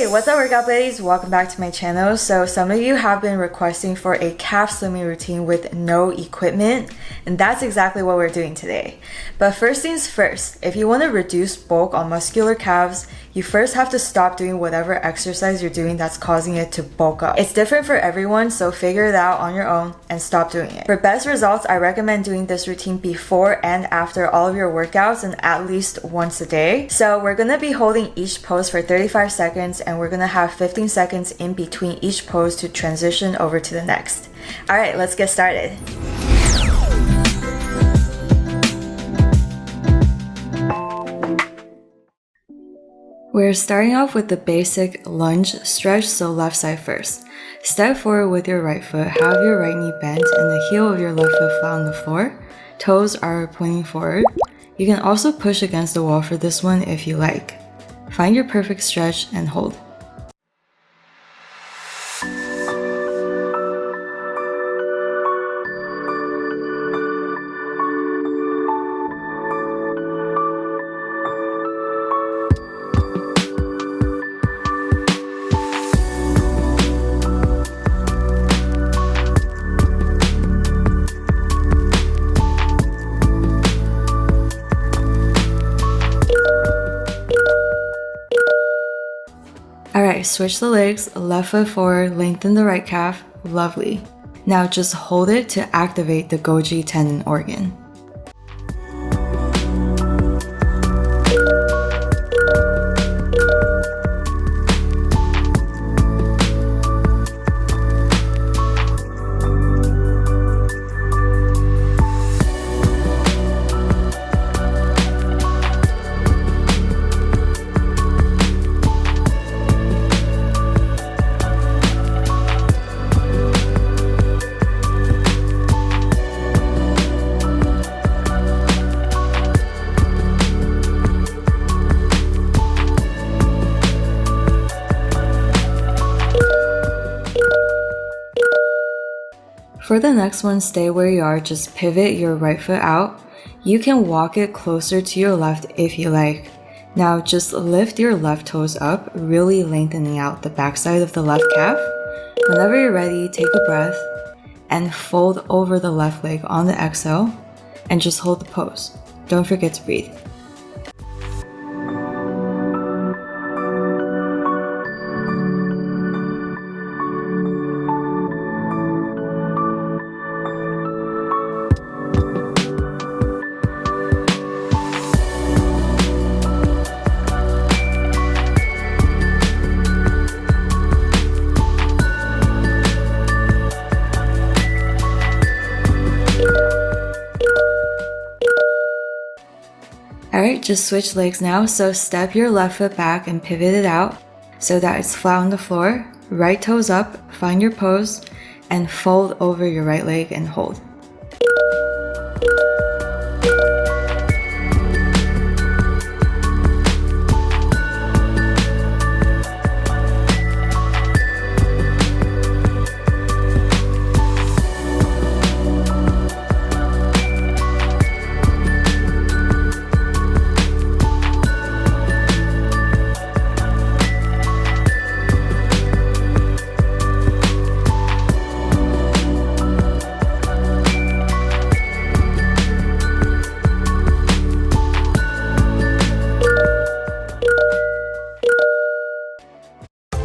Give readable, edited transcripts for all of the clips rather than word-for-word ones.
Hey, what's up workout buddies? Welcome back to my channel. So some of you have been requesting for a calf slimming routine with no equipment, and that's exactly what we're doing today. But first things first, if you want to reduce bulk on muscular calves, you first have to stop doing whatever exercise you're doing that's causing it to bulk up. It's different for everyone, so figure it out on your own and stop doing it. For best results, I recommend doing this routine before and after all of your workouts and at least once a day. So we're gonna be holding each pose for 35 seconds and we're gonna have 15 seconds in between each pose to transition over to the next. All right, let's get started. We're starting off with the basic lunge stretch, so left side first. Step forward with your right foot, have your right knee bent and the heel of your left foot flat on the floor. Toes are pointing forward. You can also push against the wall for this one if you like. Find your perfect stretch and hold. Alright, switch the legs, left foot forward, lengthen the right calf, lovely. Now just hold it to activate the Golgi tendon organ. For the next one, stay where you are, just pivot your right foot out. You can walk it closer to your left if you like. Now just lift your left toes up, really lengthening out the backside of the left calf. Whenever you're ready, take a breath and fold over the left leg on the exhale and just hold the pose. Don't forget to breathe. Alright, just switch legs now, so step your left foot back and pivot it out so that it's flat on the floor. Right toes up, find your pose, and fold over your right leg and hold.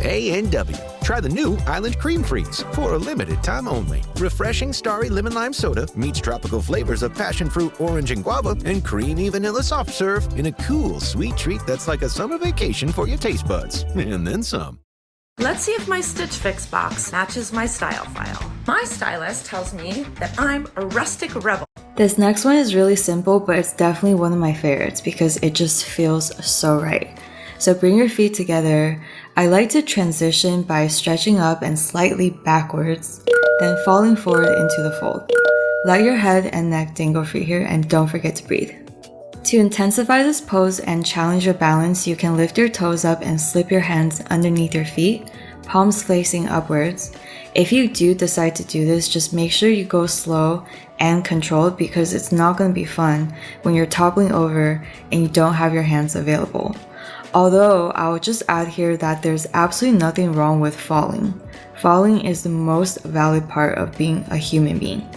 A&W. Try the new Island Cream Freeze for a limited time only. Refreshing starry lemon lime soda meets tropical flavors of passion fruit, orange, and guava, and creamy vanilla soft serve in a cool, sweet treat that's like a summer vacation for your taste buds. And then some. Let's see if my Stitch Fix box matches my style file. My stylist tells me that I'm a rustic rebel. This next one is really simple, but it's definitely one of my favorites because it just feels so right. So bring your feet together. I like to transition by stretching up and slightly backwards, then falling forward into the fold. Let your head and neck dangle free here and don't forget to breathe. To intensify this pose and challenge your balance, you can lift your toes up and slip your hands underneath your feet, palms facing upwards. If you do decide to do this, just make sure you go slow and controlled because it's not going to be fun when you're toppling over and you don't have your hands available. Although I'll just add here that there's absolutely nothing wrong with falling. Falling is the most valid part of being a human being.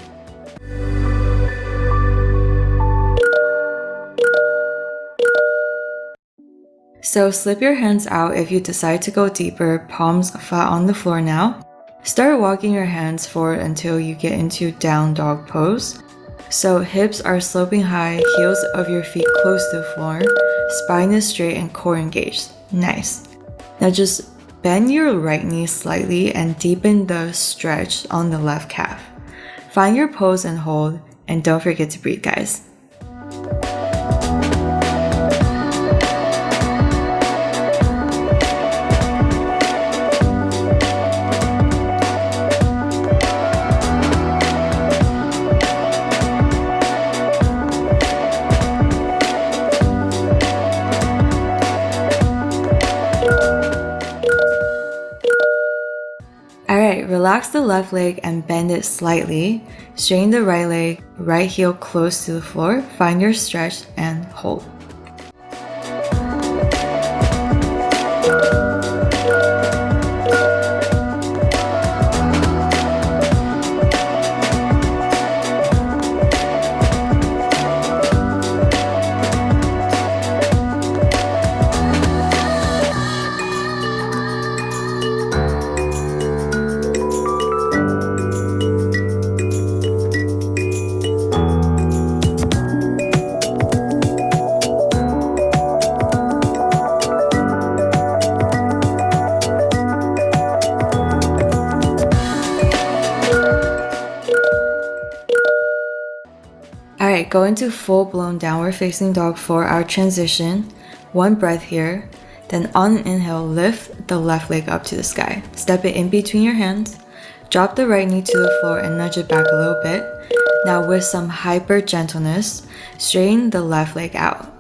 So slip your hands out if you decide to go deeper, palms flat on the floor now. Start walking your hands forward until you get into down dog pose. So hips are sloping high, heels of your feet close to the floor, spine is straight and core engaged. Nice. Now just bend your right knee slightly and deepen the stretch on the left calf. Find your pose and hold, and don't forget to breathe, guys. Alright, relax the left leg and bend it slightly. Straighten the right leg, right heel close to the floor. Find your stretch and hold. Alright, go into full-blown downward facing dog for our transition. One breath here. Then on an inhale, lift the left leg up to the sky. Step it in between your hands. Drop the right knee to the floor and nudge it back a little bit. Now with some hyper gentleness, straighten the left leg out.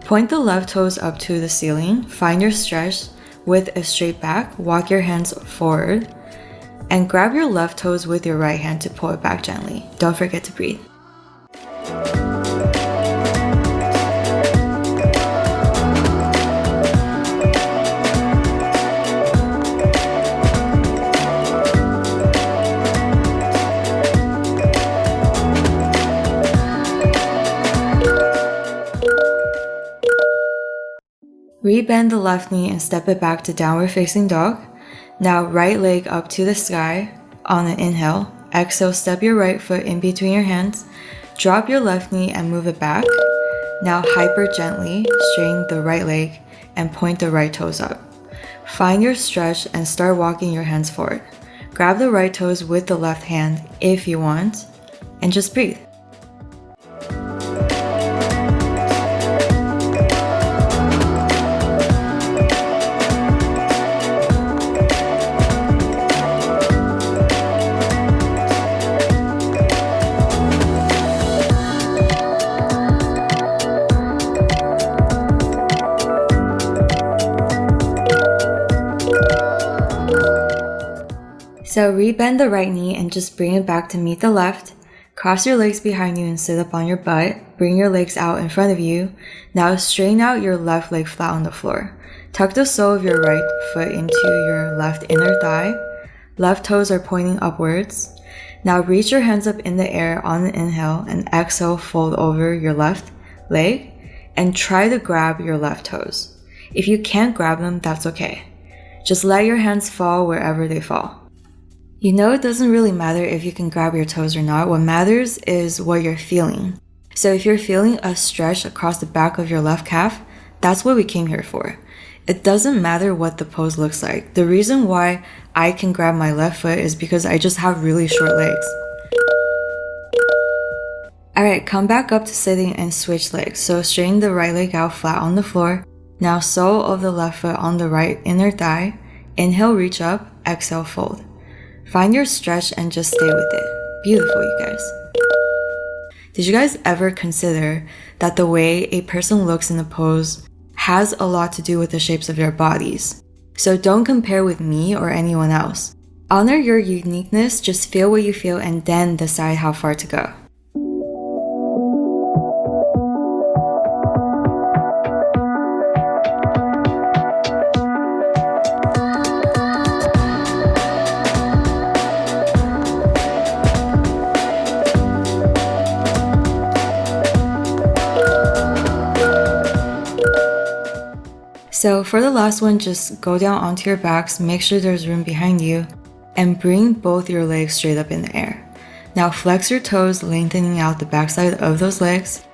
Point the left toes up to the ceiling. Find your stretch with a straight back. Walk your hands forward. And grab your left toes with your right hand to pull it back gently. Don't forget to breathe. Rebend the left knee and step it back to downward facing dog. Now right leg up to the sky on an inhale. Exhale, step your right foot in between your hands. Drop your left knee and move it back. Now hyper gently straighten the right leg and point the right toes up. Find your stretch and start walking your hands forward. Grab the right toes with the left hand if you want, and just breathe. So rebend the right knee and just bring it back to meet the left. Cross your legs behind you and sit up on your butt. Bring your legs out in front of you. Now straighten out your left leg flat on the floor. Tuck the sole of your right foot into your left inner thigh. Left toes are pointing upwards. Now reach your hands up in the air on an inhale and exhale, fold over your left leg and try to grab your left toes. If you can't grab them, that's okay. Just let your hands fall wherever they fall. You know, it doesn't really matter if you can grab your toes or not. What matters is what you're feeling. So if you're feeling a stretch across the back of your left calf, that's what we came here for. It doesn't matter what the pose looks like. The reason why I can grab my left foot is because I just have really short legs. Alright, come back up to sitting and switch legs. So straighten the right leg out flat on the floor. Now sole of the left foot on the right inner thigh. Inhale, reach up. Exhale, fold. Find your stretch and just stay with it. Beautiful, you guys. Did you guys ever consider that the way a person looks in a pose has a lot to do with the shapes of their bodies? So don't compare with me or anyone else. Honor your uniqueness, just feel what you feel and then decide how far to go. So for the last one, just go down onto your backs, make sure there's room behind you, and bring both your legs straight up in the air. Now flex your toes, lengthening out the backside of those legs,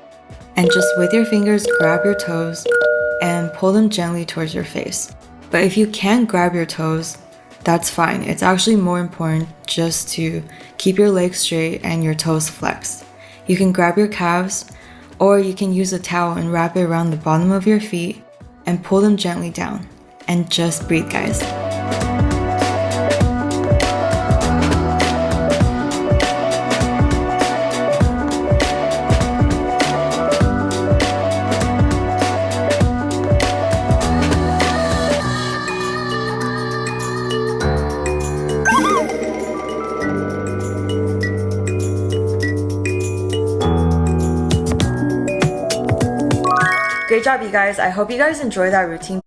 and just with your fingers grab your toes and pull them gently towards your face. But if you can't grab your toes, that's fine. It's actually more important just to keep your legs straight and your toes flexed. You can grab your calves, or you can use a towel and wrap it around the bottom of your feet and pull them gently down. And just breathe, guys. Great job, you guys. I hope you guys enjoyed that routine.